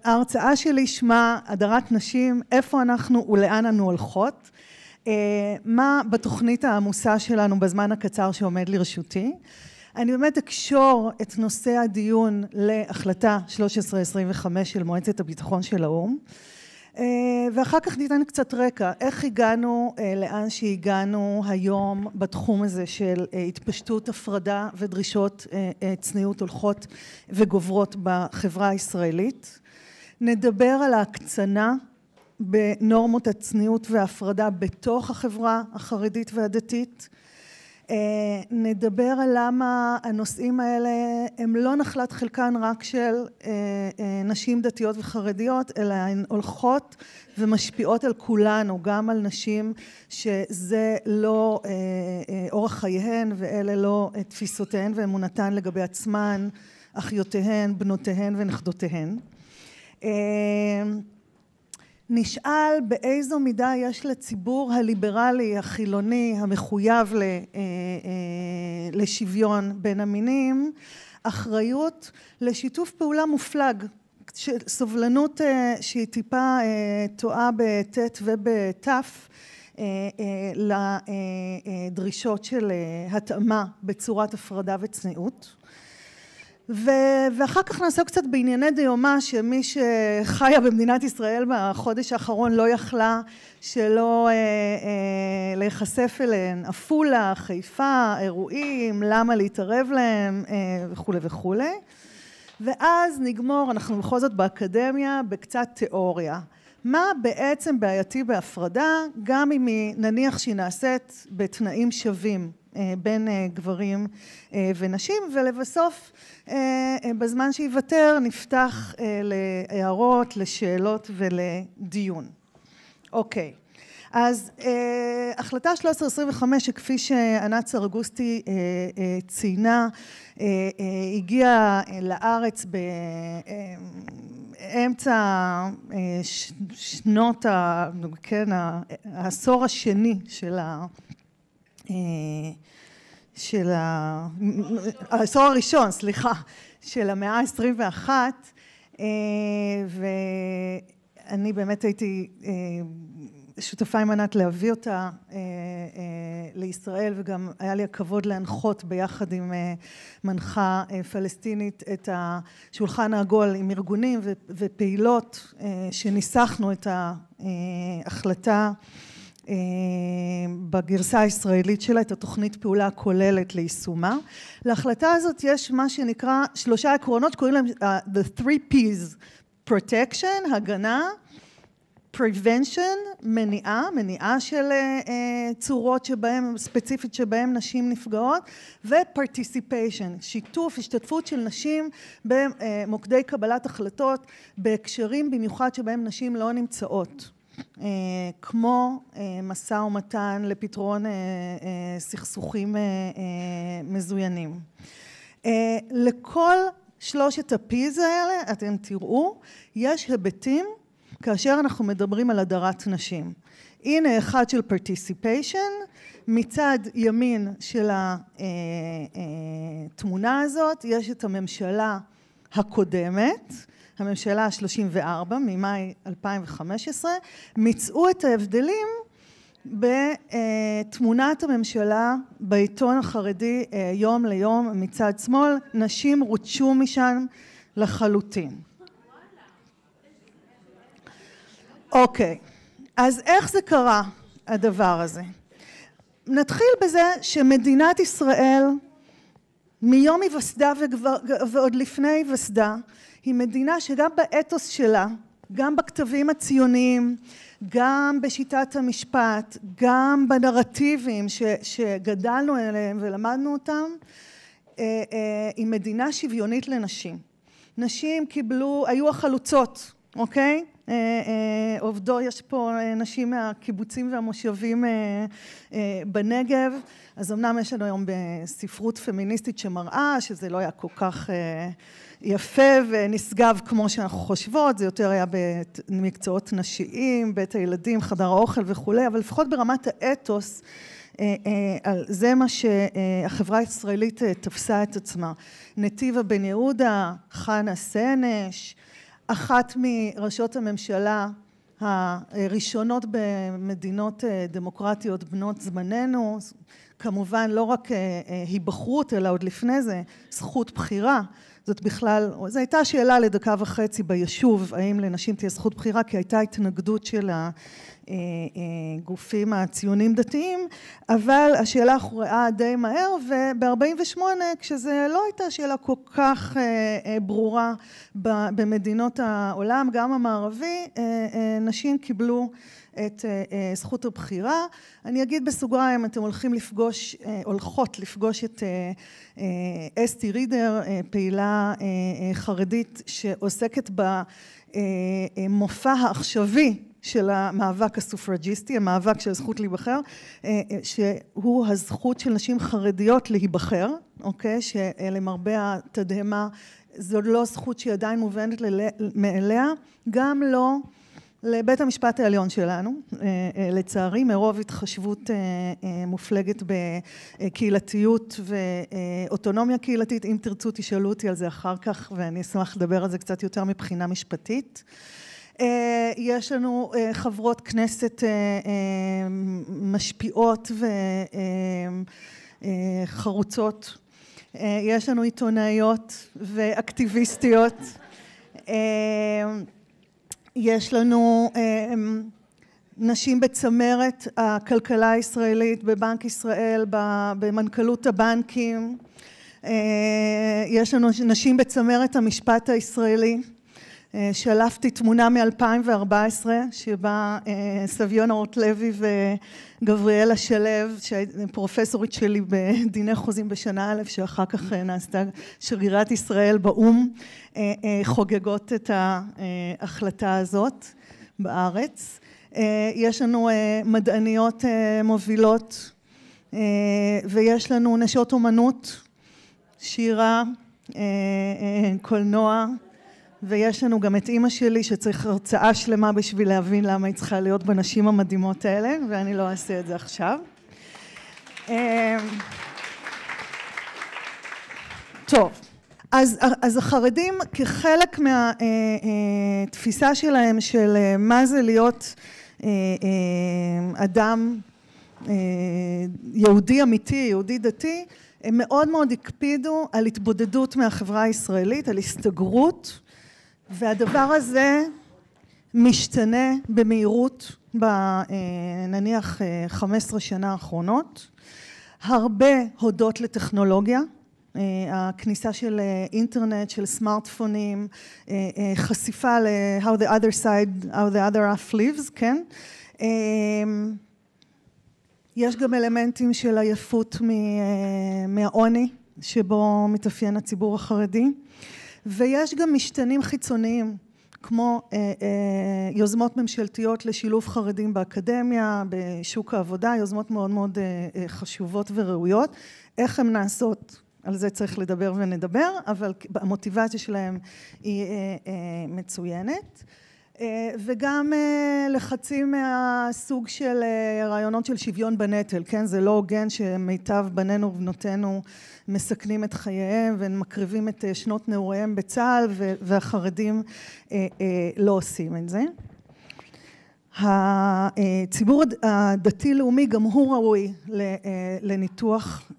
ההרצאה שלי שמה הדרת נשים, איפה אנחנו ולאן אנו הולכות, מה בתוכנית העמוסה שלנו בזמן הקצר שעומד לרשותי. אני באמת אקשור את נושא הדיון להחלטה 1325 של מועצת הביטחון של האו"ם, ואחר כך ניתן קצת רקע, איך הגענו לאן שהגענו היום בתחום הזה של התפשטות הפרדה ודרישות צניעות הולכות וגוברות בחברה הישראלית. נדבר על ההקצנה בנורמות הצניעות וההפרדה בתוך החברה החרדית והדתית. נדבר על למה הנושאים האלה הם לא נחלת חלקן רק של נשים דתיות וחרדיות, אלא הן הולכות ומשפיעות על כולנו, גם על נשים שזה לא אורח חייהן ואלה לא תפיסותיהן ואמונתן לגבי עצמן, אחיותיהן, בנותיהן ונכדותיהן. נשאל באיזו מידה יש לציבור הליברלי, החילוני, המחויב לשוויון בין המינים, אחריות לשיתוף פעולה מופלג, סובלנות שהיא טיפה טועה בתת ובתף, לדרישות של התאמה בצורת הפרדה וצניעות. ואחר כך נעסוק קצת בענייני דיומא, שמי שחיה במדינת ישראל בחודש האחרון לא יכלה שלא להיחשף אליהן, עפולה, חיפה, אירועים, למה להתערב להם וכו' וכו'. ואז נגמור, אנחנו בכל זאת באקדמיה, בקצת תיאוריה. מה בעצם בעייתי בהפרדה, גם אם נניח שהיא נעשית בתנאים שווים בין גברים ונשים, ולבסוף בזמן שיוותר נפתח להערות, לשאלות ולדיון. אוקיי, אז החלטה 1325 שכפי שענת סרגוסטי ציינה, הגיעה לארץ באמצע שנות העשור השני של העשור הראשון, סליחה, של המאה ה-21, ואני באמת הייתי שותפה עם ענת להביא אותה לישראל, וגם היה לי הכבוד להנחות ביחד עם מנחה פלסטינית את השולחן העגול עם ארגונים ופעילות שניסחנו את ההחלטה בגרסה הישראלית שלה, את התוכנית פעולה הכוללת ליישומה. להחלטה הזאת יש מה שנקרא 3 עקרונות, קוראים להם the 3P's, protection, הגנה, prevention, מניעה של צורות שבהם, ספציפית שבהם נשים נפגעות, ו-participation, שיתוף, השתתפות של נשים במוקדי קבלת החלטות, בהקשרים במיוחד שבהם נשים לא נמצאות. כמו משא ומתן לפתרון סכסוכים מזוינים. לכל 3 ה-P's האלה, אתם תראו, יש היבטים כאשר אנחנו מדברים על הדרת נשים. הנה אחד של participation, מצד ימין של התמונה הזאת, יש את הממשלה הקודמת, הממשלה ה-34 ממאי 2015, מצאו את ההבדלים בתמונת הממשלה בעיתון החרדי יום ליום מצד שמאל, נשים רוצשו משם לחלוטין. אוקיי, אז איך זה קרה הדבר הזה? נתחיל בזה שמדינת ישראל מיום היווסדה ועוד לפני היווסדה, היא מדינה שגם באתוס שלה, גם בכתבים הציוניים, גם בשיטת המשפט, גם בנרטיבים שגדלנו עליהם ולמדנו אותם, היא מדינה שוויונית לנשים. נשים היו החלוצות, אוקיי? עובדו, יש פה נשים מהקיבוצים והמושבים בנגב, אז אמנם יש לנו היום בספרות פמיניסטית שמראה שזה לא היה כל כך יפה ונשגב כמו שאנחנו חושבות, זה יותר היה במקצועות נשיים, בית הילדים, חדר האוכל וכולי, אבל לפחות ברמת האתוס, זה מה שהחברה הישראלית תפסה את עצמה. נתיבה בן יהודה, חנה סנש, אחת מראשות הממשלה הראשונות במדינות דמוקרטיות בנות זמננו, כמובן לא רק היבחרות אלא עוד לפני זה זכות בחירה. זאת בכלל, זו הייתה שאלה לדקה וחצי ביישוב, האם לנשים תהיה זכות בחירה, כי הייתה התנגדות של הגופים הציונים דתיים, אבל השאלה הוכרעה די מהר, וב-48, כשזה לא הייתה שאלה כל כך ברורה במדינות העולם, גם המערבי, נשים קיבלו את זכות הבחירה. אני אגיד בסוגריים, אתם הולכות לפגוש את אסתי רידר, פעילה חרדית שעוסקת במופע העכשווי של המאבק הסופרג'יסטי, המאבק של הזכות להיבחר, שהוא הזכות של נשים חרדיות להיבחר, אוקיי? שלמרבה התדהמה, זו לא זכות שהיא עדיין מובנת מאליה, גם לא לבית המשפט העליון שלנו, לצערי, מרוב התחשבות מופלגת בקהילתיות ואוטונומיה קהילתית. אם תרצו תשאלו אותי על זה אחר כך, ואני אשמח לדבר על זה קצת יותר מבחינה משפטית. יש לנו חברות כנסת משפיעות וחרוצות, יש לנו עיתונאיות ואקטיביסטיות, יש לנו נשים בצמרת הכלכלה הישראלית, בבנק ישראל, במנכ"לות הבנקים, יש לנו נשים בצמרת המשפט הישראלי. שלפתי תמונה מ-2014 שבה סביונה רוטלוי וגבריאלה שלו, פרופסורית שלי בדיני חוזים בשנה א', שאחר כך נעשתה שגרירת ישראל באו"ם, חוגגות את ההחלטה הזאת בארץ. יש לנו מדעניות מובילות, ויש לנו נשות אומנות, שירה, קולנוע, ויש לנו גם את אימא שלי שצריך הרצאה שלמה בשביל להבין למה היא צריכה להיות בנשים המדהימות האלה, ואני לא אעשה את זה עכשיו. טוב, אז החרדים כחלק מהתפיסה שלהם של מה זה להיות אדם יהודי אמיתי, יהודי דתי, הם מאוד מאוד הקפידו על התבודדות מהחברה הישראלית, על הסתגרות, והדבר הזה משתנה במהירות בנניח 15 שנה האחרונות, הרבה הודות לטכנולוגיה, הכניסה של אינטרנט, של סמארטפונים, חשיפה ל-how the other side, how the other half lives, כן? יש גם אלמנטים של עייפות מהעוני, שבו מתאפיין הציבור החרדי, ויש גם משתנים חיצוניים, כמו יוזמות ממשלתיות לשילוב חרדים באקדמיה, בשוק העבודה, יוזמות מאוד מאוד חשובות וראויות. איך הן נעשות? על זה צריך לדבר ונדבר, אבל המוטיבציה שלהם היא מצוינת. וגם לחצים מהסוג של רעיונות של שוויון בנטל, כן? זה לא הוגן שמיטב בנינו ובנותינו מסכנים את חייהם ומקריבים את שנות נעוריהם בצה"ל, והחרדים לא עושים את זה. הציבור הדתי-לאומי גם הוא ראוי לניתוח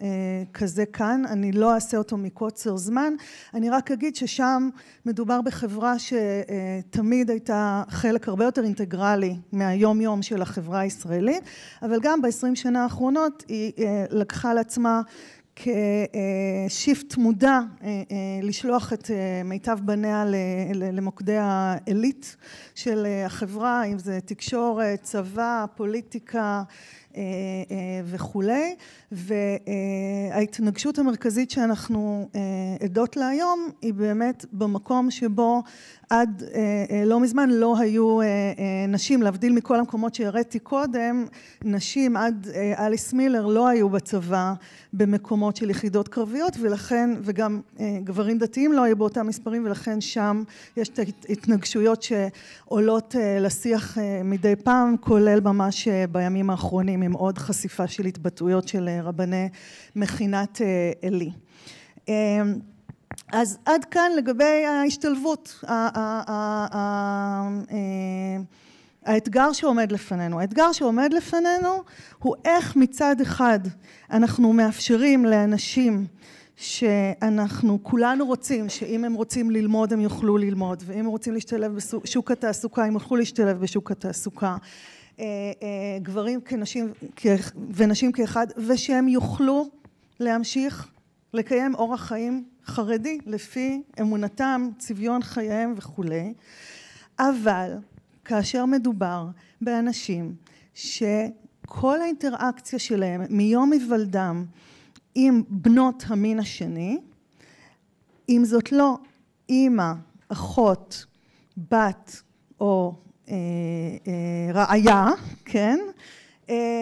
כזה כאן, אני לא אעשה אותו מקוצר זמן, אני רק אגיד ששם מדובר בחברה שתמיד הייתה חלק הרבה יותר אינטגרלי מהיום יום של החברה הישראלית, אבל גם ב-20 שנה האחרונות היא לקחה לעצמה כשיפט מודע לשלוח את מיטב בניה למוקדי העילית של החברה, אם זה תקשורת, צבא, פוליטיקה וכולי, וההתנגשות המרכזית שאנחנו עדות לה היום היא באמת במקום שבו עד לא מזמן לא היו נשים, להבדיל מכל המקומות שהראיתי קודם, נשים עד אליס מילר לא היו בצבא במקומות של יחידות קרביות, ולכן, וגם גברים דתיים לא היו באותם מספרים, ולכן שם יש את ההתנגשויות שעולות לשיח מדי פעם, כולל ממש בימים האחרונים, עם עוד חשיפה של התבטאויות של רבני מכינת עלי. אז עד כאן לגבי ההשתלבות, האתגר שעומד לפנינו. האתגר שעומד לפנינו הוא איך מצד אחד אנחנו מאפשרים לאנשים שאנחנו כולנו רוצים, שאם הם רוצים ללמוד הם יוכלו ללמוד, ואם הם רוצים להשתלב בשוק התעסוקה הם יוכלו להשתלב בשוק התעסוקה, גברים כנשים ונשים כאחד, ושהם יוכלו להמשיך לקיים אורח חיים חרדי לפי אמונתם, צביון חייהם וכו'. אבל כאשר מדובר באנשים שכל האינטראקציה שלהם מיום היוולדם עם בנות המין השני, אם זאת לא אמא, אחות, בת או רעיה, כן?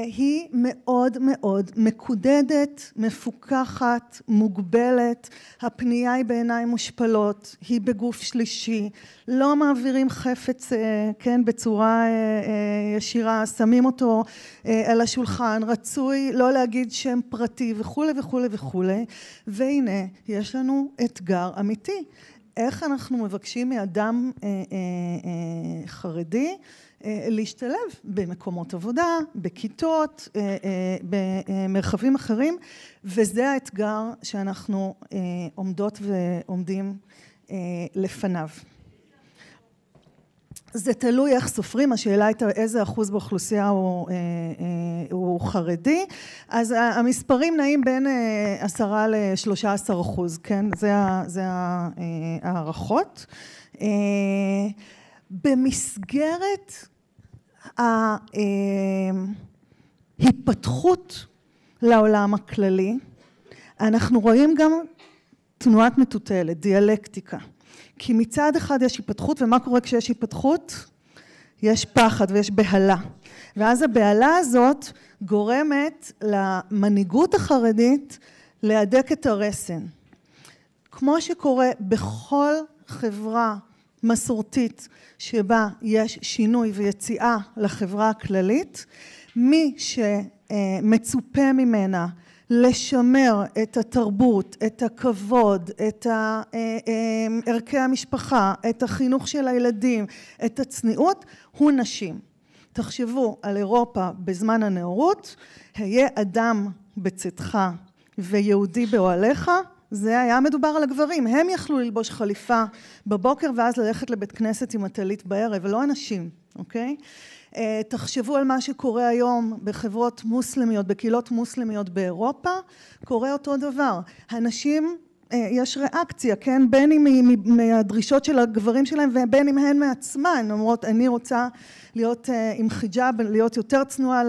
היא מאוד מאוד מקודדת, מפוקחת, מוגבלת, הפנייה היא בעיניים מושפלות, היא בגוף שלישי, לא מעבירים חפץ, כן, בצורה ישירה, שמים אותו על השולחן, רצוי לא להגיד שם פרטי וכו' וכו' וכו', והנה יש לנו אתגר אמיתי, איך אנחנו מבקשים מאדם חרדי להשתלב במקומות עבודה, בכיתות, במרחבים אחרים, וזה האתגר שאנחנו עומדות ועומדים לפניו. זה תלוי איך סופרים, השאלה הייתה איזה אחוז באוכלוסייה הוא חרדי, אז המספרים נעים בין 10% ל-13%, כן? זה הערכות. במסגרת ההתפתחות לעולם הכללי, אנחנו רואים גם תנועת מטוטלת, דיאלקטיקה. כי מצד אחד יש התפתחות, ומה קורה כשיש התפתחות? יש פחד ויש בהלה. ואז הבהלה הזאת גורמת למנהיגות החרדית להדק את הרסן. כמו שקורה בכל חברה מסורתית שבה יש שינוי ויציאה לחברה הכללית, מי שמצופה ממנה לשמר את התרבות, את הכבוד, את ערכי המשפחה, את החינוך של הילדים, את הצניעות, הוא נשים. תחשבו על אירופה בזמן הנאורות, היה אדם בצאתך ויהודי באוהליך, זה היה מדובר על הגברים, הם יכלו ללבוש חליפה בבוקר ואז ללכת לבית כנסת עם הטלית בערב, ולא אנשים, אוקיי? תחשבו על מה שקורה היום בחברות מוסלמיות, בקהילות מוסלמיות באירופה, קורה אותו דבר. הנשים, יש ריאקציה, כן? בין אם מהדרישות של הגברים שלהם ובין אם הן מעצמן, אומרות, אני רוצה להיות עם חיג'אב, להיות יותר צנועה,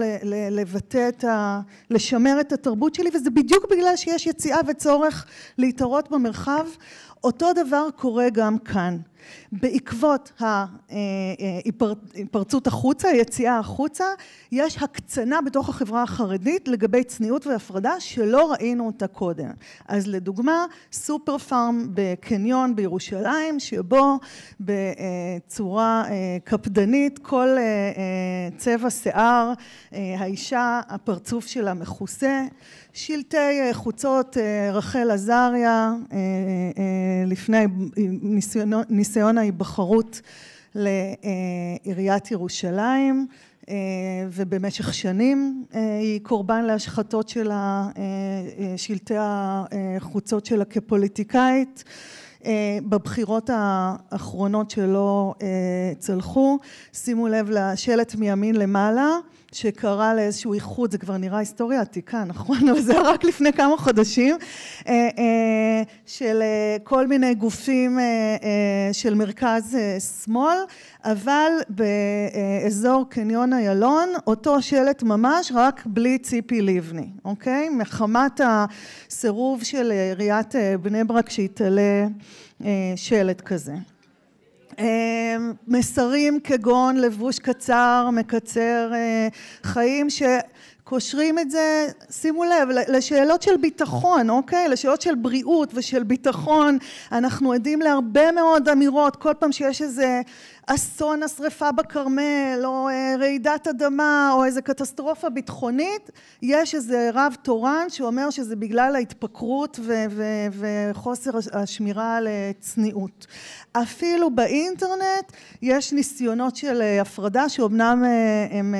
לבטא לשמר את התרבות שלי, וזה בדיוק בגלל שיש יציאה וצורך להתערות במרחב. אותו דבר קורה גם כאן. בעקבות ההתפרצות החוצה, היציאה החוצה, יש הקצנה בתוך החברה החרדית לגבי צניעות והפרדה שלא ראינו אותה קודם. אז לדוגמה, סופר פארם בקניון בירושלים, שבו בצורה קפדנית, כל צבע שיער, האישה, הפרצוף שלה מכוסה, שלטי חוצות רחל עזריה, לפני ניסיון ההיבחרות לעיריית ירושלים, ובמשך שנים היא קורבן להשחתות של שלטי החוצות שלה כפוליטיקאית, בבחירות האחרונות שלא צלחו. שימו לב לשלט מימין למעלה, שקרא לאיזשהו איחוד, זה כבר נראה היסטוריה עתיקה, נכון? אבל זה רק לפני כמה חודשים, של כל מיני גופים של מרכז שמאל, אבל באזור קניון איילון, אותו שלט ממש, רק בלי ציפי לבני, אוקיי? מחמת הסירוב של עיריית בני ברק שהתעלה שלט כזה. מסרים כגון לבוש קצר, מקצר חיים, קושרים את זה, שימו לב, לשאלות של ביטחון, אוקיי? לשאלות של בריאות ושל ביטחון. אנחנו עדים להרבה מאוד אמירות, כל פעם שיש איזה אסון, השרפה בכרמל, או רעידת אדמה, או איזה קטסטרופה ביטחונית, יש איזה רב תורן שאומר שזה בגלל ההתפקרות וחוסר השמירה על צניעות. אפילו באינטרנט יש ניסיונות של הפרדה שאומנם הם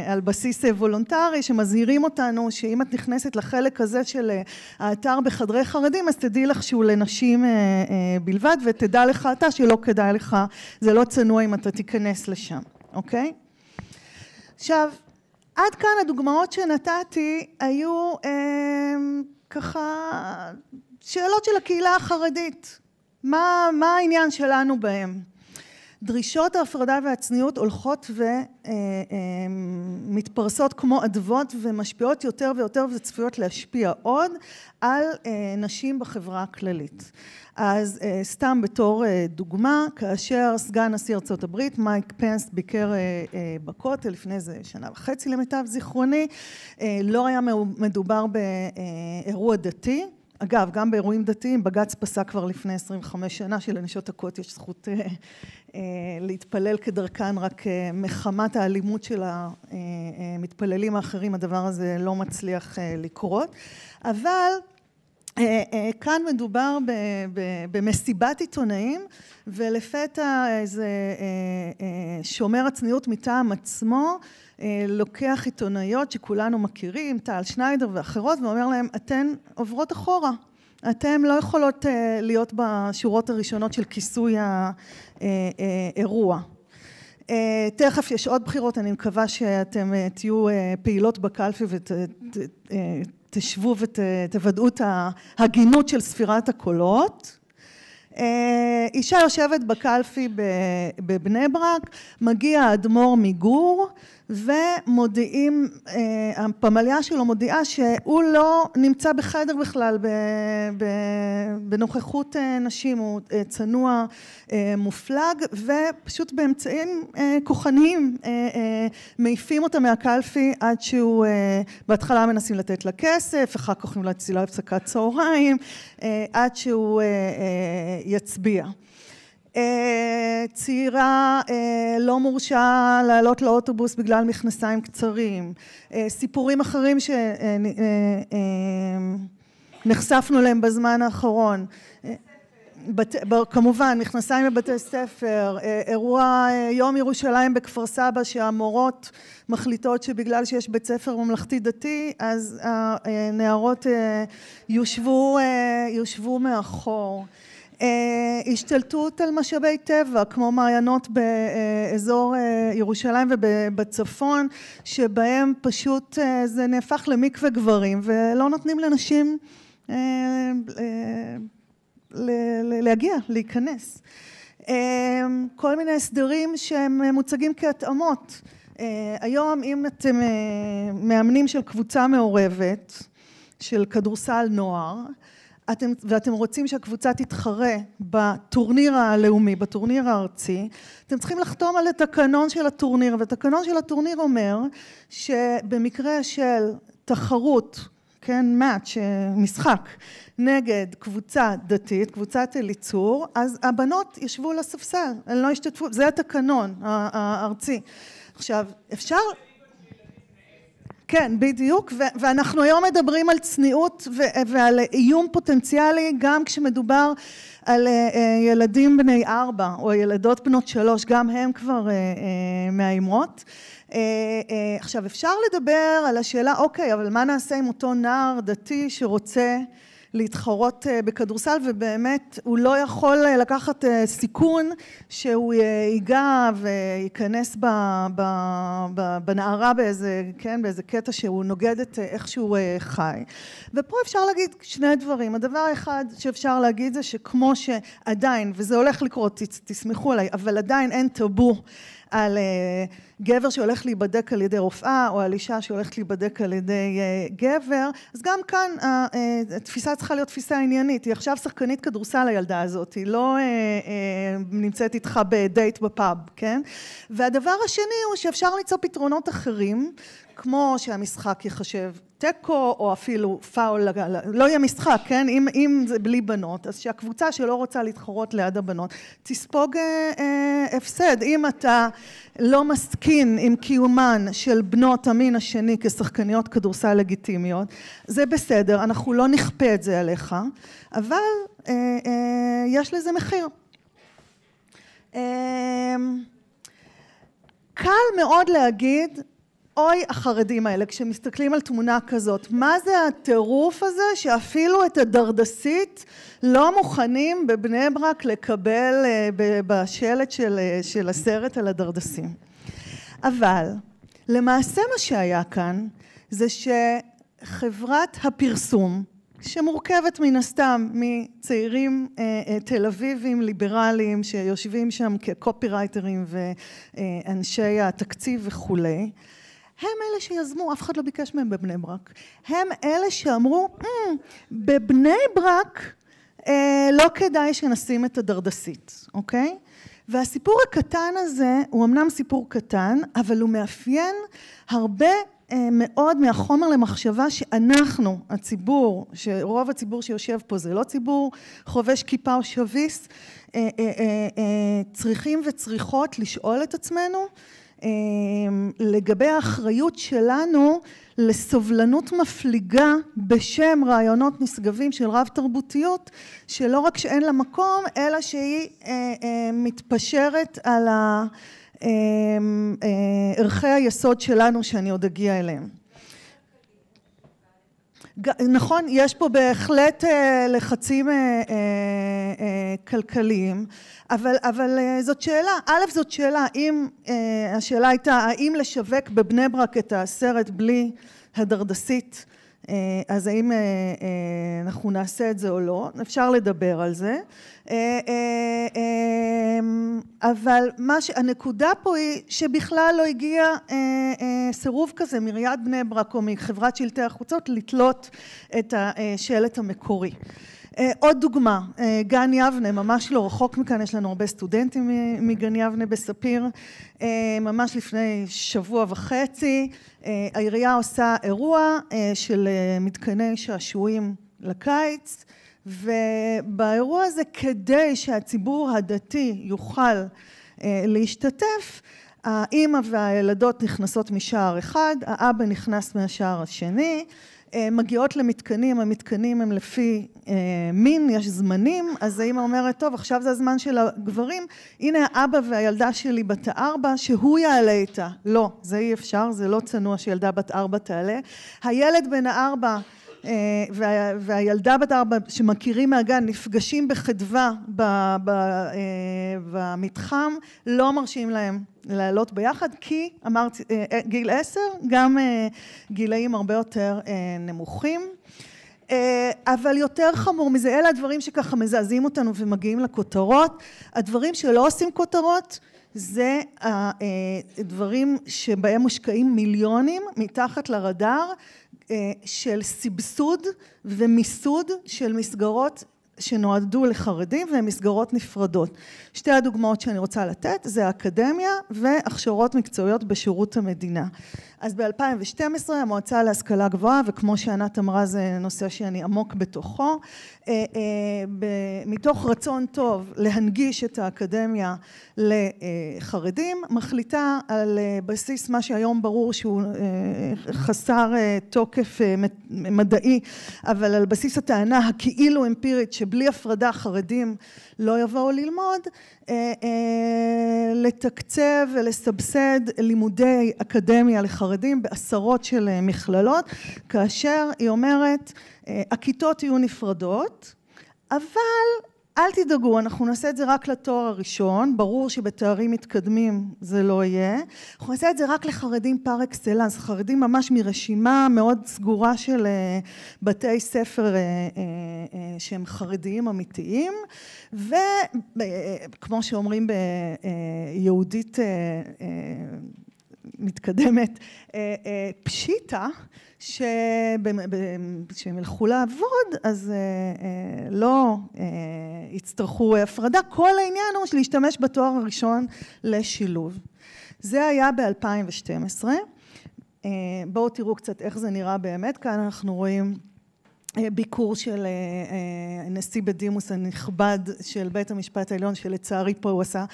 על בסיס וולונטרי, שמזהירים אותנו שאם את נכנסת לחלק הזה של האתר בחדרי חרדים, אז תדעי לך שהוא לנשים בלבד, ותדע לך אתה שלא כדאי לך, זה לא צנוע אם אתה תיכנס לשם, אוקיי? עכשיו, עד כאן הדוגמאות שנתתי היו ככה שאלות של הקהילה החרדית. מה העניין שלנו בהם? דרישות ההפרדה והצניעות הולכות ומתפרסות כמו אדוות ומשפיעות יותר ויותר וצפויות להשפיע עוד על נשים בחברה הכללית. אז סתם בתור דוגמה, כאשר סגן נשיא ארצות הברית מייק פנס ביקר בכותל לפני איזה שנה וחצי למיטב זיכרוני, לא היה מדובר באירוע דתי. אגב, גם באירועים דתיים, בג"ץ פסק כבר לפני 25 שנה שלנשות הכות יש זכות להתפלל כדרכן, רק מחמת האלימות של המתפללים האחרים, הדבר הזה לא מצליח לקרות. אבל כאן מדובר במסיבת עיתונאים, ולפתע איזה שומר הצניעות מטעם עצמו, לוקח עיתונאיות שכולנו מכירים, טל שניידר ואחרות, ואומר להם, אתן עוברות אחורה. אתן לא יכולות להיות בשורות הראשונות של כיסוי האירוע. תכף יש עוד בחירות, אני מקווה שאתם תהיו פעילות בקלפי ותשבו ותוודאו את ההגינות של ספירת הקולות. אישה יושבת בקלפי בבני ברק, מגיע האדמו"ר מגור, ומודיעים, הפמליה שלו מודיעה שהוא לא נמצא בחדר בכלל בנוכחות נשים, הוא צנוע מופלג, ופשוט באמצעים כוחניים מעיפים אותה מהקלפי עד שהוא, בהתחלה מנסים לתת לה כסף, אחר כך אומרים לה תצילה הפסקת צהריים, עד שהוא יצביע. צעירה לא מורשה לעלות לאוטובוס בגלל מכנסיים קצרים, סיפורים אחרים שנחשפנו להם בזמן האחרון, כמובן מכנסיים בבתי ספר, אירוע יום ירושלים בכפר סבא שהמורות מחליטות שבגלל שיש בית ספר ממלכתי דתי אז הנערות יושבו מאחור. השתלטות על משאבי טבע כמו מעיינות באזור ירושלים ובצפון שבהם פשוט זה נהפך למקווה גברים ולא נותנים לנשים להגיע, להיכנס. כל מיני הסדרים שהם מוצגים כהתאמות. היום אם אתם מאמנים של קבוצה מעורבת של כדורסל נוער ואתם רוצים שהקבוצה תתחרה בטורניר הלאומי, בטורניר הארצי, אתם צריכים לחתום על התקנון של הטורניר, והתקנון של הטורניר אומר שבמקרה של תחרות, כן, מאץ', משחק, נגד קבוצה דתית, קבוצת אליצור, אז הבנות ישבו לספסל, הן לא השתתפו, זה התקנון הארצי. עכשיו, אפשר... כן, בדיוק, ואנחנו היום מדברים על צניעות ועל איום פוטנציאלי, גם כשמדובר על ילדים בני 4 או ילדות בנות 3, גם הם כבר מאיימות. עכשיו, אפשר לדבר על השאלה, אוקיי, אבל מה נעשה עם אותו נער דתי שרוצה להתחרות בכדורסל, ובאמת הוא לא יכול לקחת סיכון שהוא ייגע וייכנס בנערה באיזה קטע שהוא נוגד את איך שהוא חי. ופה אפשר להגיד שני דברים. הדבר האחד שאפשר להגיד זה שכמו שעדיין, וזה הולך לקרות, תסמכו עליי, אבל עדיין אין טאבו על גבר שהולך להיבדק על ידי רופאה, או על אישה שהולכת להיבדק על ידי גבר, אז גם כאן התפיסה צריכה להיות תפיסה עניינית. היא עכשיו שחקנית כדורסל הילדה הזאת, היא לא נמצאת איתך בדייט בפאב, כן? והדבר השני הוא שאפשר ליצור פתרונות אחרים, כמו שהמשחק יחשב טקו, או אפילו פאול, לא יהיה משחק, כן? אם זה בלי בנות, אז שהקבוצה שלא רוצה להתחרות ליד הבנות, תספוג הפסד. אם אתה לא מסכין עם קיומן של בנות המין השני כשחקניות כדורסל לגיטימיות, זה בסדר, אנחנו לא נכפה את זה עליך, אבל יש לזה מחיר. קל מאוד להגיד, אוי החרדים האלה, כשמסתכלים על תמונה כזאת, מה זה הטירוף הזה שאפילו את הדרדסית לא מוכנים בבני ברק לקבל בשלט של הסרט על הדרדסים. אבל למעשה מה שהיה כאן זה שחברת הפרסום, שמורכבת מן הסתם מצעירים תל אביבים ליברליים שיושבים שם כקופירייטרים ואנשי התקציב וכולי, הם אלה שיזמו, אף אחד לא ביקש מהם בבני ברק, הם אלה שאמרו, בבני ברק לא כדאי שנשים את הדרדסית, אוקיי? והסיפור הקטן הזה הוא אמנם סיפור קטן, אבל הוא מאפיין הרבה מאוד מהחומר למחשבה שאנחנו, הציבור, שרוב הציבור שיושב פה זה לא ציבור חובש כיפה או שביס, צריכים וצריכות לשאול את עצמנו לגבי האחריות שלנו לסובלנות מפליגה בשם רעיונות נשגבים של רב תרבותיות, שלא רק שאין לה מקום, אלא שהיא מתפשרת על ערכי היסוד שלנו שאני עוד אגיע אליהם. נכון, יש פה בהחלט לחצים כלכליים, אבל זאת שאלה, א' זאת שאלה, השאלה הייתה האם לשווק בבני ברק את הסרט בלי הדרדסית, אז האם אנחנו נעשה את זה או לא, אפשר לדבר על זה, אבל הנקודה פה היא שבכלל לא הגיע סירוב כזה מעיריית בני ברק או מחברת שלטי החוצות לתלות את השלט המקורי. עוד דוגמה, גן יבנה, ממש לא רחוק מכאן, יש לנו הרבה סטודנטים מגן יבנה בספיר, ממש לפני שבוע וחצי, העירייה עושה אירוע של מתקני שעשועים לקיץ, ובאירוע הזה כדי שהציבור הדתי יוכל להשתתף, האמא והילדות נכנסות משער אחד, האבא נכנס מהשער השני, מגיעות למתקנים, המתקנים הם לפי מין, יש זמנים, אז האמא אומרת, טוב, עכשיו זה הזמן של הגברים, הנה האבא והילדה שלי בת 4, שהוא יעלה איתה. לא, זה אי אפשר, זה לא צנוע שילדה בת 4 תעלה. הילד בן 4 והילדה בת 4 שמכירים מהגן, נפגשים בחדווה במתחם, לא מרשים להם לעלות ביחד, כי אמרתי, גיל 10, גם גילאים הרבה יותר נמוכים. אבל יותר חמור מזה, אלה הדברים שככה מזעזעים אותנו ומגיעים לכותרות. הדברים שלא עושים כותרות, זה הדברים שבהם מושקעים מיליונים מתחת לרדאר, של סבסוד ומיסוד של מסגרות שנועדו לחרדים והן מסגרות נפרדות. שתי הדוגמאות שאני רוצה לתת זה האקדמיה והכשרות מקצועיות בשירות המדינה. אז ב-2012 המועצה להשכלה גבוהה, וכמו שענת אמרה זה נושא שאני עמוק בתוכו, מתוך רצון טוב להנגיש את האקדמיה לחרדים, מחליטה על בסיס מה שהיום ברור שהוא חסר תוקף מדעי, אבל על בסיס הטענה הכאילו אמפירית שבלי הפרדה חרדים לא יבואו ללמוד, לתקצב ולסבסד לימודי אקדמיה לחרדים בעשרות של מכללות, כאשר היא אומרת, הכיתות יהיו נפרדות, אבל אל תדאגו, אנחנו נעשה את זה רק לתואר הראשון, ברור שבתארים מתקדמים זה לא יהיה, אנחנו נעשה את זה רק לחרדים פר אקסלנס, חרדים ממש מרשימה מאוד סגורה של בתי ספר שהם חרדיים אמיתיים, וכמו שאומרים ביהודית מתקדמת, פשיטה, שהם ילכו לעבוד, אז לא יצטרכו הפרדה. כל העניין הוא להשתמש בתואר הראשון לשילוב. זה היה ב-2012. בואו תראו קצת איך זה נראה באמת. כאן אנחנו רואים ביקור של נשיא בדימוס הנכבד של בית המשפט העליון, שלצערי פה הוא עשה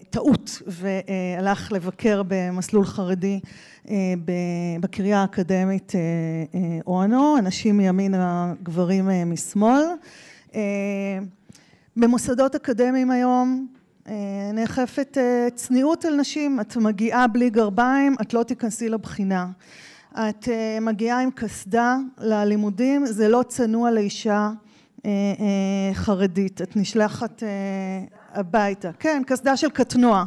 טעות והלך לבקר במסלול חרדי בקריה האקדמית אונו, אנשים מימין הגברים משמאל. במוסדות אקדמיים היום נאכפת צניעות על נשים, את מגיעה בלי גרביים, את לא תיכנסי לבחינה. את מגיעה עם קסדה ללימודים, זה לא צנוע לאישה חרדית, את נשלחת הביתה. כן, קסדה של קטנוע.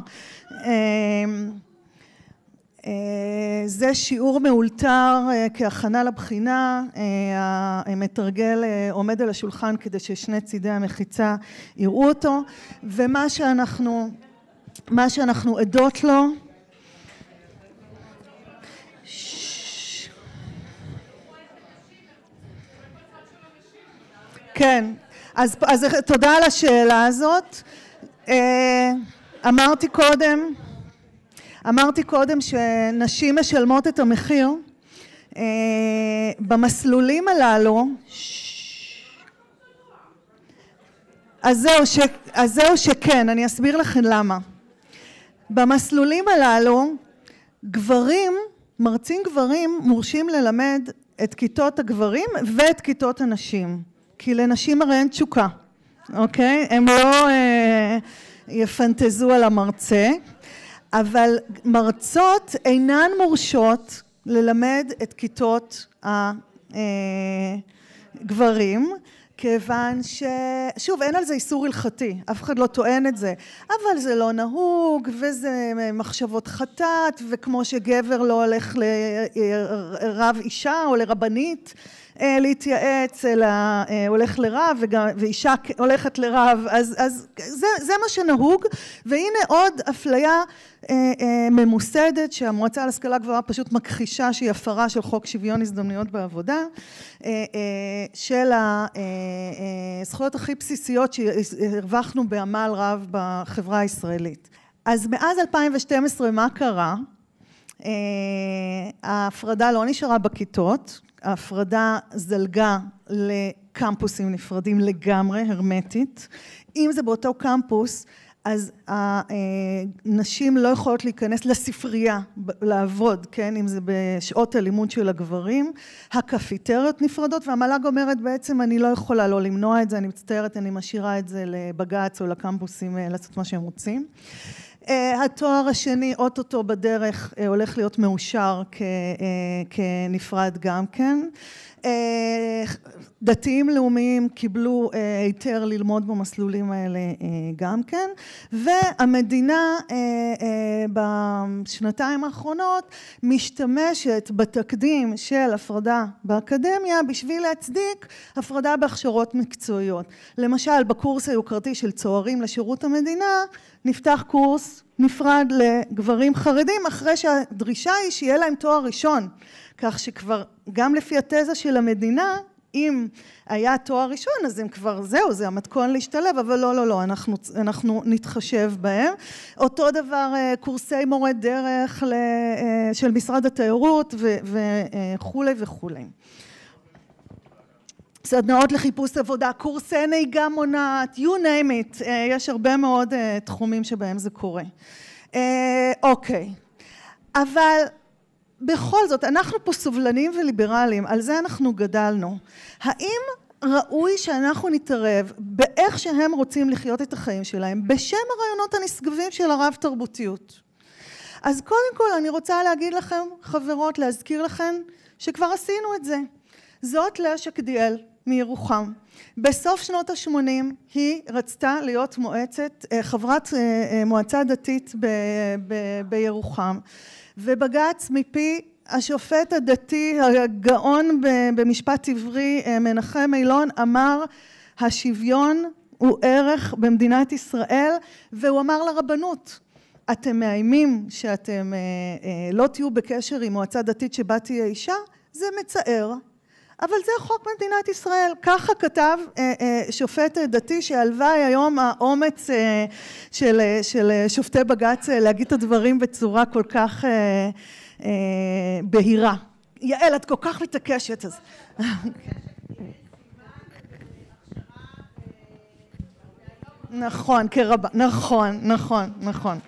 זה שיעור מאולתר כהכנה לבחינה, המתרגל עומד על השולחן כדי ששני צידי המחיצה יראו אותו, ומה שאנחנו עדות לו, כן, אז תודה על השאלה הזאת. אמרתי קודם שנשים משלמות את המחיר. במסלולים הללו, אז זהו שכן, אני אסביר לכם למה. במסלולים הללו, מרצים גברים מורשים ללמד את כיתות הגברים ואת כיתות הנשים. כי לנשים הרי אין תשוקה, אוקיי? הם לא יפנטזו על המרצה, אבל מרצות אינן מורשות ללמד את כיתות הגברים, כיוון שוב, אין על זה איסור הלכתי, אף אחד לא טוען את זה, אבל זה לא נהוג, וזה מחשבות חטאת, וכמו שגבר לא הולך לרב אישה או לרבנית, להתייעץ, אלא הולך לרב, ואישה הולכת לרב, אז זה מה שנהוג, והנה עוד אפליה ממוסדת שהמועצה להשכלה גבוהה פשוט מכחישה שהיא הפרה של חוק שוויון הזדמנויות בעבודה, של הזכויות הכי בסיסיות שהרווחנו בעמל רב בחברה הישראלית. אז מאז 2012 מה קרה? ההפרדה לא נשארה בכיתות, ההפרדה זלגה לקמפוסים נפרדים לגמרי, הרמטית. אם זה באותו קמפוס, אז הנשים לא יכולות להיכנס לספרייה, לעבוד, כן? אם זה בשעות הלימוד של הגברים. הקפיטריות נפרדות, והמל"ג אומרת בעצם, אני לא יכולה לא למנוע את זה, אני מצטערת, אני משאירה את זה לבג"ץ או לקמפוסים לעשות מה שהם רוצים. התואר השני, אוטוטו בדרך, הולך להיות מאושר כנפרד גם כן. דתיים לאומיים קיבלו היתר ללמוד במסלולים האלה גם כן, והמדינה בשנתיים האחרונות משתמשת בתקדים של הפרדה באקדמיה בשביל להצדיק הפרדה בהכשרות מקצועיות. למשל, בקורס היוקרתי של צוערים לשירות המדינה, נפתח קורס נפרד לגברים חרדים, אחרי שהדרישה היא שיהיה להם תואר ראשון, כך שכבר גם לפי התזה של המדינה, אם היה תואר ראשון, אז הם כבר זהו, זה המתכון להשתלב, אבל לא, אנחנו נתחשב בהם. אותו דבר קורסי מורה דרך של משרד התיירות וכו' וכו'. סדנאות לחיפוש עבודה, קורסי נהיגה מונעת, you name it, יש הרבה מאוד תחומים שבהם זה קורה. אוקיי, אבל בכל זאת, אנחנו פה סובלנים וליברליים, על זה אנחנו גדלנו. האם ראוי שאנחנו נתערב באיך שהם רוצים לחיות את החיים שלהם, בשם הרעיונות הנשגבים של הרב תרבותיות? אז קודם כל אני רוצה להגיד לכם, חברות, להזכיר לכם, שכבר עשינו את זה. זאת לאה שקדיאל מירוחם. בסוף שנות ה-80 היא רצתה להיות חברת מועצה דתית בירוחם. ובג"ץ מפי השופט הדתי הגאון במשפט עברי מנחם אילון אמר, השוויון הוא ערך במדינת ישראל, והוא אמר לרבנות, אתם מאיימים שאתם לא תהיו בקשר עם מועצה דתית שבה תהיה אישה, זה מצער, אבל זה חוק במדינת ישראל. ככה כתב שופט דתי שהלוואי היום האומץ של שופטי בג"ץ להגיד את הדברים בצורה כל כך בהירה. יעל, את כל כך מתעקשת, אז... נכון, כרבה, נכון.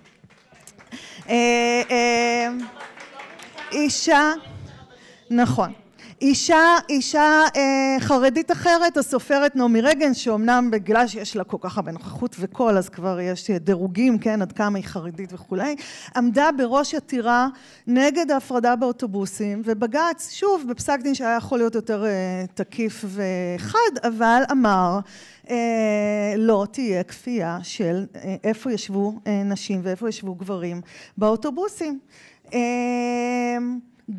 אישה, נכון. אישה חרדית אחרת, הסופרת נעמי רגן, שאומנם בגלל שיש לה כל כך הרבה נוכחות וקול, אז כבר יש דירוגים, כן, עד כמה היא חרדית וכולי, עמדה בראש עתירה נגד ההפרדה באוטובוסים, ובג"ץ, שוב, בפסק דין שהיה יכול להיות יותר תקיף וחד, אבל אמר, לא תהיה כפייה של איפה ישבו נשים ואיפה ישבו גברים באוטובוסים.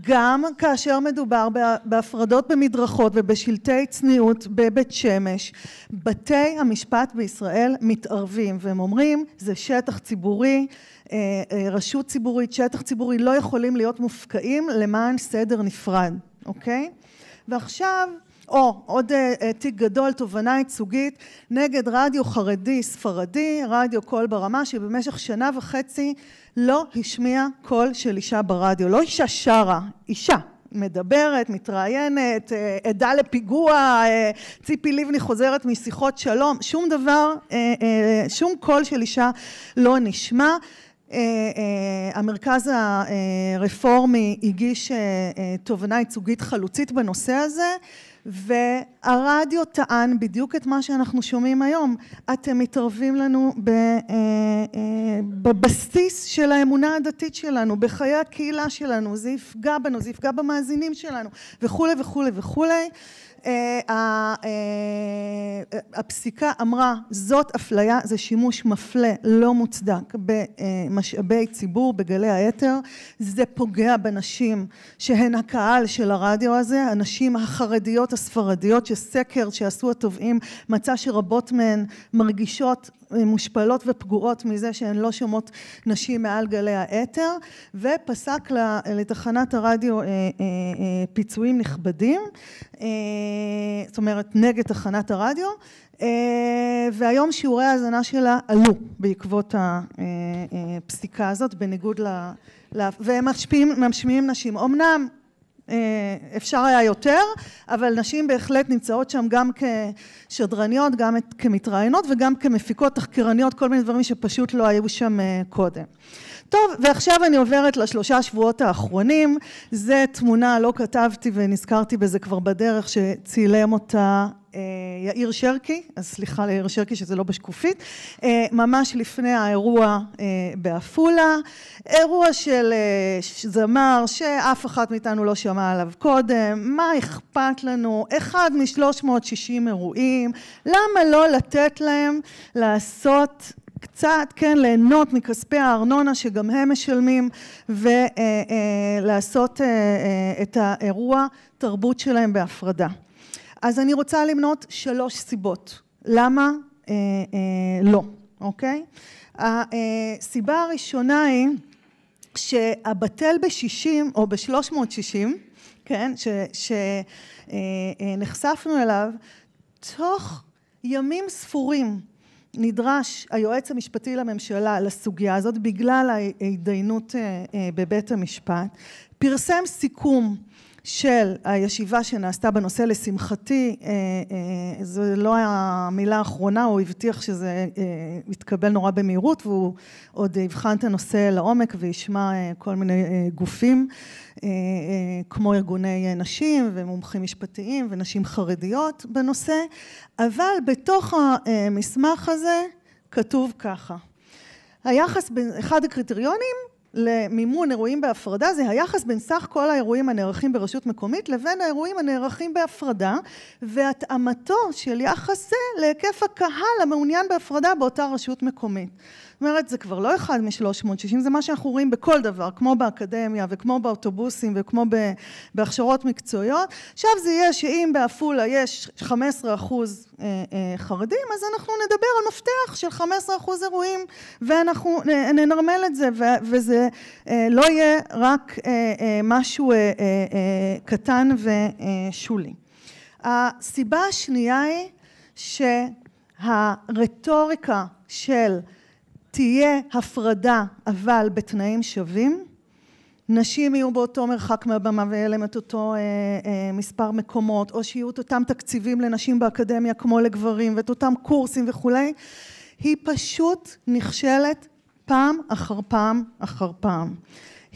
גם כאשר מדובר בהפרדות במדרכות ובשלטי צניעות בבית שמש, בתי המשפט בישראל מתערבים והם אומרים, זה שטח ציבורי, רשות ציבורית, שטח ציבורי, לא יכולים להיות מופקעים למען סדר נפרד, אוקיי? ועכשיו, עוד תיק גדול, תובענה ייצוגית נגד רדיו חרדי ספרדי, רדיו קול ברמה, שבמשך 1.5 שנה לא השמיע קול של אישה ברדיו, לא אישה שרה, אישה מדברת, מתראיינת, עדה לפיגוע, ציפי לבני חוזרת משיחות שלום, שום דבר, שום קול של אישה לא נשמע. המרכז הרפורמי הגיש תובענה ייצוגית חלוצית בנושא הזה, והרדיו טען בדיוק את מה שאנחנו שומעים היום. אתם מתערבים לנו בבסיס של האמונה הדתית שלנו, בחיי הקהילה שלנו, זה יפגע בנו, זה יפגע במאזינים שלנו, וכו' וכו' וכו'. הפסיקה אמרה, זאת אפליה, זה שימוש מפלה, לא מוצדק במשאבי ציבור, בגלי היתר, זה פוגע בנשים שהן הקהל של הרדיו הזה, הנשים החרדיות הספרדיות שסקר שעשו התובעים מצא שרבות מהן מרגישות מושפלות ופגועות מזה שהן לא שומעות נשים מעל גלי היתר, ופסק לתחנת הרדיו פיצויים נכבדים, זאת אומרת נגד תחנת הרדיו, והיום שיעורי ההאזנה שלה עלו בעקבות הפסיקה הזאת, בניגוד והם משמיעים נשים. אמנם אפשר היה יותר, אבל נשים בהחלט נמצאות שם גם כשדרניות, גם כמתראיינות וגם כמפיקות תחקירניות, כל מיני דברים שפשוט לא היו שם קודם. טוב, ועכשיו אני עוברת ל3 שבועות האחרונים, זה תמונה, לא כתבתי ונזכרתי בזה כבר בדרך, שצילם אותה יאיר שרקי, אז סליחה ליאיר שרקי שזה לא בשקופית, ממש לפני האירוע בעפולה, אירוע של זמר שאף אחד מאיתנו לא שמע עליו קודם, מה אכפת לנו, אחד מ360 אירועים, למה לא לתת להם לעשות קצת, כן, ליהנות מכספי הארנונה שגם הם משלמים, ולעשות את האירוע תרבות שלהם בהפרדה. אז אני רוצה למנות 3 סיבות. למה? לא, אוקיי? הסיבה הראשונה היא שהבטל ב-60 או ב-360, כן, שנחשפנו אליו, תוך ימים ספורים נדרש היועץ המשפטי לממשלה לסוגיה הזאת, בגלל ההתדיינות בבית המשפט, פרסם סיכום של הישיבה שנעשתה בנושא. לשמחתי, זו לא המילה האחרונה, הוא הבטיח שזה יתקבל נורא במהירות, והוא עוד יבחן את הנושא לעומק וישמע כל מיני גופים, כמו ארגוני נשים ומומחים משפטיים ונשים חרדיות בנושא, אבל בתוך המסמך הזה כתוב ככה, היחס בין אחד הקריטריונים למימון אירועים בהפרדה, זה היחס בין סך כל האירועים הנערכים ברשות מקומית לבין האירועים הנערכים בהפרדה, והתאמתו של יחס זה להיקף הקהל המעוניין בהפרדה באותה רשות מקומית. זאת אומרת, זה כבר לא אחד מ360, זה מה שאנחנו רואים בכל דבר, כמו באקדמיה וכמו באוטובוסים וכמו בהכשרות מקצועיות. עכשיו זה יהיה שאם בעפולה יש 15% חרדים, אז אנחנו נדבר על מפתח של 15% אירועים, ואנחנו ננרמל את זה, וזה לא יהיה רק משהו קטן ושולי. הסיבה השנייה היא שהרטוריקה של תהיה הפרדה אבל בתנאים שווים, נשים יהיו באותו מרחק מהבמה ויהיה להם את אותו מספר מקומות, או שיהיו את אותם תקציבים לנשים באקדמיה כמו לגברים, ואת אותם קורסים וכולי, היא פשוט נכשלת פעם אחר פעם אחר פעם.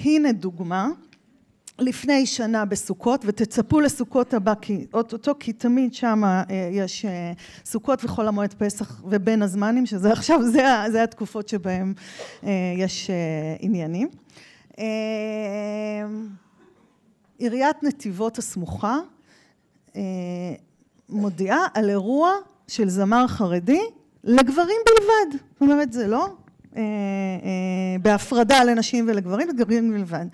הנה דוגמה, לפני שנה בסוכות, ותצפו לסוכות הבא, כי תמיד שם יש סוכות וחול המועד פסח ובין הזמנים, שזה עכשיו, זה התקופות שבהם יש עניינים. עיריית נתיבות הסמוכה מודיעה על אירוע של זמר חרדי לגברים בלבד. זאת אומרת, זה לא בהפרדה לנשים ולגברים, לגברים בלבד.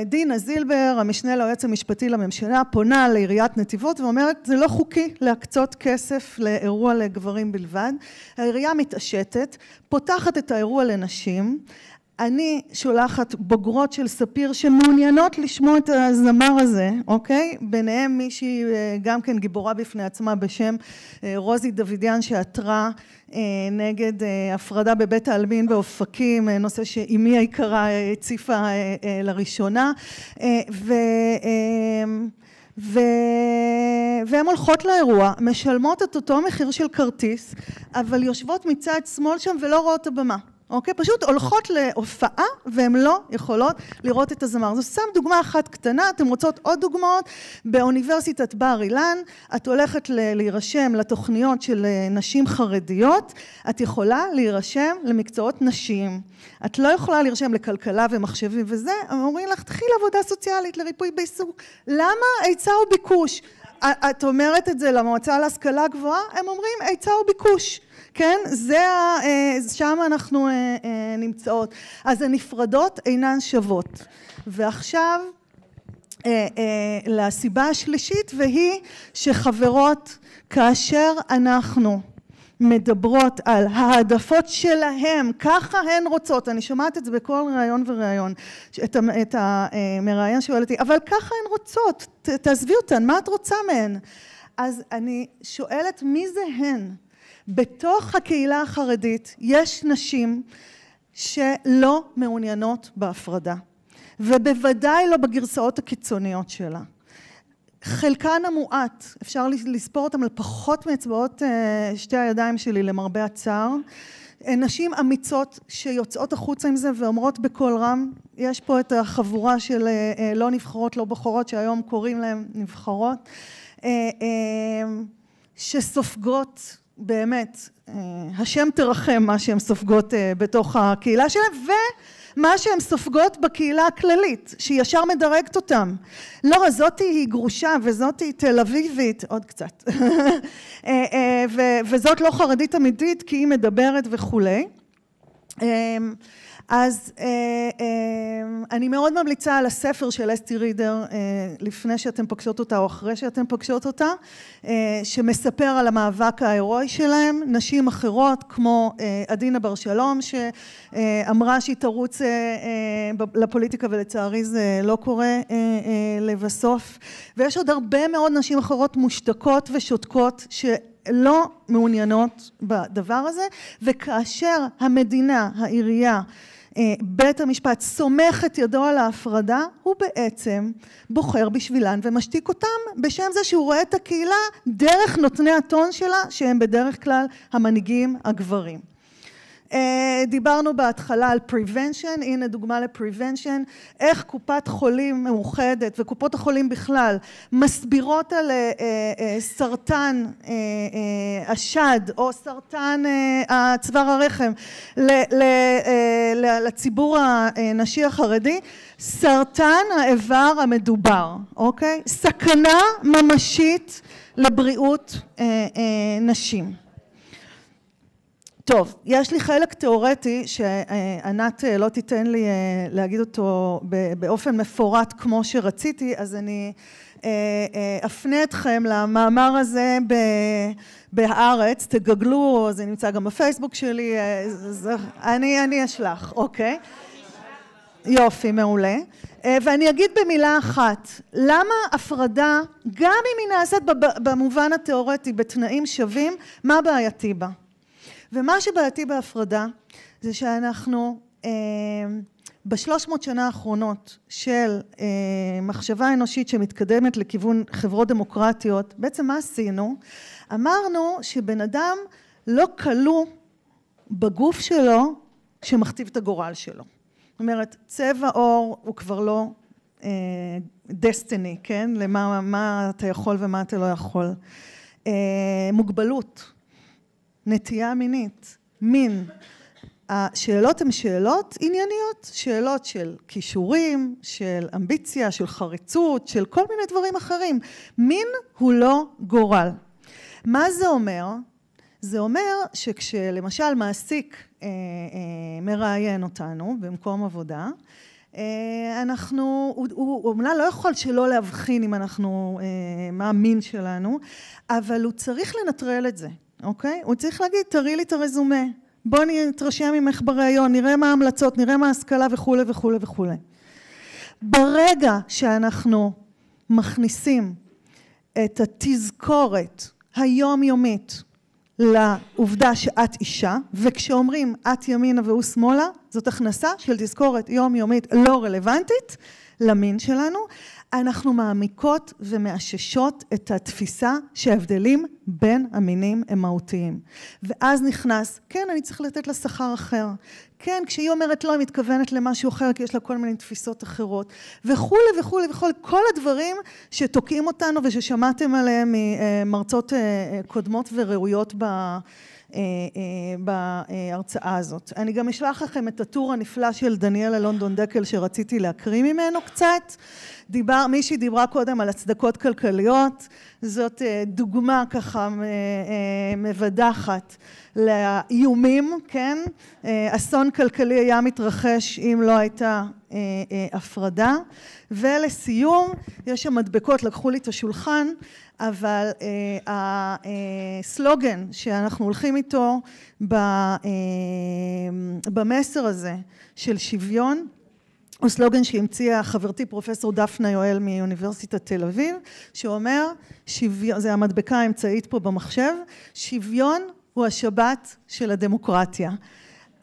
דינה זילבר, המשנה ליועץ המשפטי לממשלה, פונה לעיריית נתיבות ואומרת, זה לא חוקי להקצות כסף לאירוע לגברים בלבד. העירייה מתעשתת, פותחת את האירוע לנשים, אני שולחת בוגרות של ספיר שמעוניינות לשמוע את הזמר הזה, אוקיי? ביניהם מישהי גם כן גיבורה בפני עצמה בשם רוזי דוידיאן שעתרה נגד הפרדה בבית העלמין באופקים, נושא שאימי היקרה הציפה לראשונה, והן הולכות לאירוע, משלמות את אותו מחיר של כרטיס, אבל יושבות מצד שמאל שם ולא רואות את הבמה. אוקיי? פשוט הולכות להופעה והן לא יכולות לראות את הזמר. זו סתם דוגמה אחת קטנה, אתן רוצות עוד דוגמאות. באוניברסיטת בר אילן, את הולכת להירשם לתוכניות של נשים חרדיות, את יכולה להירשם למקצועות נשים. את לא יכולה להירשם לכלכלה ומחשבים וזה, הם אומרים לך, תחיל עבודה סוציאלית לריפוי בעיסוק. למה? היצע וביקוש. את אומרת את זה למועצה להשכלה גבוהה, הם אומרים היצע וביקוש. כן? שם אנחנו נמצאות. אז הנפרדות אינן שוות. ועכשיו לסיבה השלישית, והיא שחברות, כאשר אנחנו מדברות על העדפות שלהם, ככה הן רוצות, אני שומעת את זה בכל ראיון וראיון, את המראיין שואל אותי, אבל ככה הן רוצות, תעזבי אותן, מה את רוצה מהן? אז אני שואלת מי זה הן? בתוך הקהילה החרדית יש נשים שלא מעוניינות בהפרדה, ובוודאי לא בגרסאות הקיצוניות שלה. חלקן המועט, אפשר לספור אותם על פחות מאצבעות שתי הידיים שלי למרבה הצער, נשים אמיצות שיוצאות החוצה עם זה ואומרות בקול רם, יש פה את החבורה של לא נבחרות, לא בוחרות, שהיום קוראים להם נבחרות, שסופגות באמת, השם תרחם מה שהן סופגות בתוך הקהילה שלהם, ומה שהן סופגות בקהילה הכללית, שהיא ישר מדרגת אותם. לא, זאתי היא גרושה, וזאתי היא תל אביבית, עוד קצת. וזאת לא חרדית אמיתית, כי היא מדברת וכולי. אז אני מאוד ממליצה על הספר של אסתי רידר, לפני שאתם פגשות אותה או אחרי שאתם פגשות אותה, שמספר על המאבק ההירואי שלהם, נשים אחרות כמו עדינה בר שלום, שאמרה שהיא תרוץ לפוליטיקה ולצערי זה לא קורה לבסוף, ויש עוד הרבה מאוד נשים אחרות מושתקות ושותקות שלא מעוניינות בדבר הזה, וכאשר המדינה, העירייה, בית המשפט סומך את ידו על ההפרדה, הוא בעצם בוחר בשבילן ומשתיק אותם בשם זה שהוא רואה את הקהילה דרך נותני הטון שלה, שהם בדרך כלל המנהיגים הגברים. דיברנו בהתחלה על prevention, הנה דוגמה ל-prevention, איך קופת חולים מאוחדת וקופות החולים בכלל מסבירות על סרטן השד או סרטן צוואר הרחם לציבור הנשי החרדי, סרטן האיבר המדובר, אוקיי? סכנה ממשית לבריאות נשים. טוב, יש לי חלק תיאורטי שענת לא תיתן לי להגיד אותו באופן מפורט כמו שרציתי, אז אני אפנה אתכם למאמר הזה בהארץ, תגגלו, זה נמצא גם בפייסבוק שלי, אני אשלח, אוקיי? יופי, מעולה. ואני אגיד במילה אחת, למה הפרדה, גם אם היא נעשית במובן התיאורטי בתנאים שווים, מה בעייתי בה? ומה שבעייתי בהפרדה זה שאנחנו ב300 שנה האחרונות של מחשבה אנושית שמתקדמת לכיוון חברות דמוקרטיות, בעצם מה עשינו? אמרנו שבן אדם לא כלוא בגוף שלו שמכתיב את הגורל שלו. זאת אומרת, צבע עור הוא כבר לא דסטיני, כן? למה אתה יכול ומה אתה לא יכול. מוגבלות, נטייה מינית, מין. השאלות הן שאלות ענייניות, שאלות של כישורים, של אמביציה, של חריצות, של כל מיני דברים אחרים. מין הוא לא גורל. מה זה אומר? זה אומר שכשלמשל מעסיק מראיין אותנו במקום עבודה, הוא אומנם לא יכול שלא להבחין אם אנחנו, מה המין שלנו, אבל הוא צריך לנטרל את זה, אוקיי? הוא צריך להגיד, תראי לי את הרזומה, בוא נתרשם ממך בראיון, נראה מה ההמלצות, נראה מה ההשכלה וכו' וכו' וכו'. ברגע שאנחנו מכניסים את התזכורת היומיומית לעובדה שאת אישה, וכשאומרים את ימינה והוא שמאלה, זאת הכנסה של תזכורת יומיומית לא רלוונטית למין שלנו, אנחנו מעמיקות ומאששות את התפיסה שההבדלים בין המינים הם מהותיים. ואז נכנס, כן, אני צריך לתת לה שכר אחר. כן, כשהיא אומרת לא, היא מתכוונת למשהו אחר, כי יש לה כל מיני תפיסות אחרות. וכו' וכו' וכו', כל הדברים שתוקעים אותנו וששמעתם עליהם ממרצות קודמות וראויות בהרצאה הזאת. אני גם אשלח לכם את הטור הנפלא של דניאלה לונדון דקל שרציתי להקריא ממנו קצת. מישהי דיברה קודם על הצדקות כלכליות, זאת דוגמה ככה מבדחת לאיומים, כן? אסון כלכלי היה מתרחש אם לא הייתה הפרדה. ולסיום, יש שם מדבקות, לקחו לי את השולחן, אבל הסלוגן שאנחנו הולכים איתו במסר הזה של שוויון, הוא סלוגן שהמציאה חברתי פרופסור דפנה יואל מאוניברסיטת תל אביב, שאומר, זה המדבקה האמצעית פה במחשב, שוויון הוא השבת של הדמוקרטיה.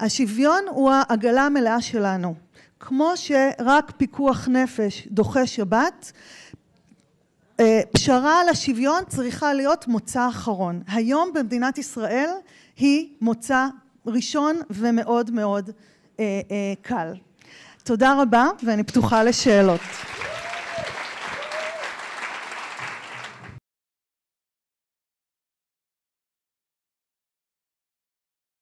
השוויון הוא העגלה המלאה שלנו. כמו שרק פיקוח נפש דוחה שבת, פשרה על השוויון צריכה להיות מוצא אחרון. היום במדינת ישראל היא מוצא ראשון ומאוד מאוד קל. תודה רבה ואני פתוחה לשאלות.